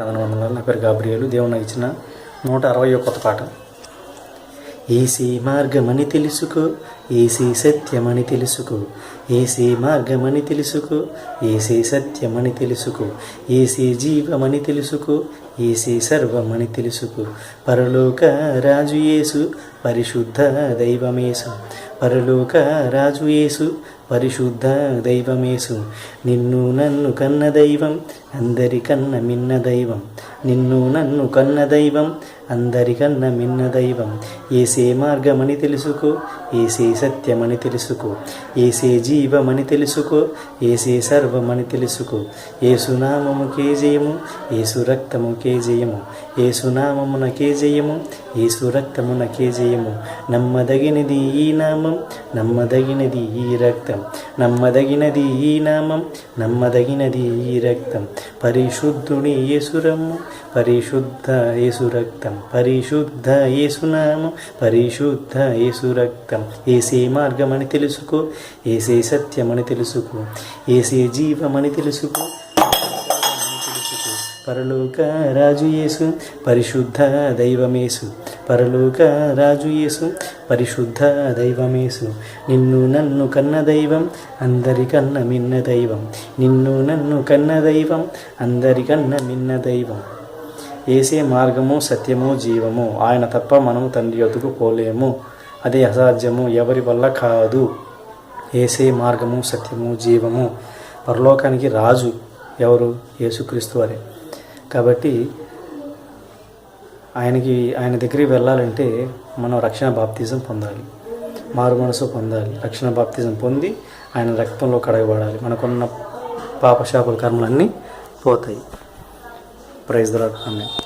వందనాలు. నా పేరు గాబ్రియేలు. దేవుడు నాకు ఇచ్చిన 160వ కొత్త పాట. ఏసే మార్గమని తెలుసుకో, ఏసే సత్యమని తెలుసుకో, ఏసే మార్గమని తెలుసుకో, ఏసే సత్యమని తెలుసుకో, ఏసే జీవమని తెలుసుకో, ఏసే సర్వమని తెలుసుకో. పరలోక రాజు యేసు, పరిశుద్ధ దైవమేసు, పరలోక రాజు యేసు, పరిశుద్ధ దైవమేసు. నిన్ను నన్ను కన్న దైవం, అందరికన్న మిన్న దైవం, నిన్ను నన్ను కన్న దైవం, అందరికన్న మిన్న దైవం. ఏసే మార్గమని తెలుసుకో, ఏసే సత్యమని తెలుసుకో, ఏసే జీవమని తెలుసుకో, ఏసే సర్వమని తెలుసుకో. ఏసునామముకే జయము, ఏసు రక్తముకే జయము, ఏసునామమునకే జయము, ఏసు రక్తమునకే జయము. నమ్మదగినది ఈ నామం, నమ్మదగినది ఈ రక్తం, నమ్మదగినది ఈ నామం, నమ్మదగినది ఈ రక్తం. పరిశుద్ధుని యేసురమ్ము, పరిశుద్ధ యేసు రక్తం, పరిశుద్ధ యేసునామం, పరిశుద్ధ యేసు రక్తం. ఏసే మార్గమని తెలుసుకో, ఏసే సత్యమని తెలుసుకో, ఏసే జీవమని తెలుసుకో, పరలోక రాజు యేసు, పరిశుద్ధ దైవమేసు, పరలోక రాజు యేసు, పరిశుద్ధ దైవమేసు. నిన్ను నన్ను కన్న దైవం, అందరికన్న మిన్న దైవం, నిన్ను నన్ను కన్న దైవం, అందరికన్న మిన్న దైవం. ఏసే మార్గము, సత్యము, జీవము. ఆయన తప్ప మనము తండ్రి యొద్దకు పోలేము. అదే అసాధ్యము, ఎవరి వల్ల కాదు. ఏసే మార్గము, సత్యము, జీవము. పరలోకానికి రాజు ఎవరు? యేసుక్రీస్తు వారే. కాబట్టి ఆయన దగ్గరికి వెళ్ళాలంటే మనం రక్షణ బాప్తిజం పొందాలి, మారు మనసు పొందాలి. రక్షణ బాప్తిజం పొంది ఆయన రక్తంలో కడగబడాలి. మనకున్న పాపశాపల కర్మలన్నీ పోతాయి. Praise the Lord. ఆమేన్.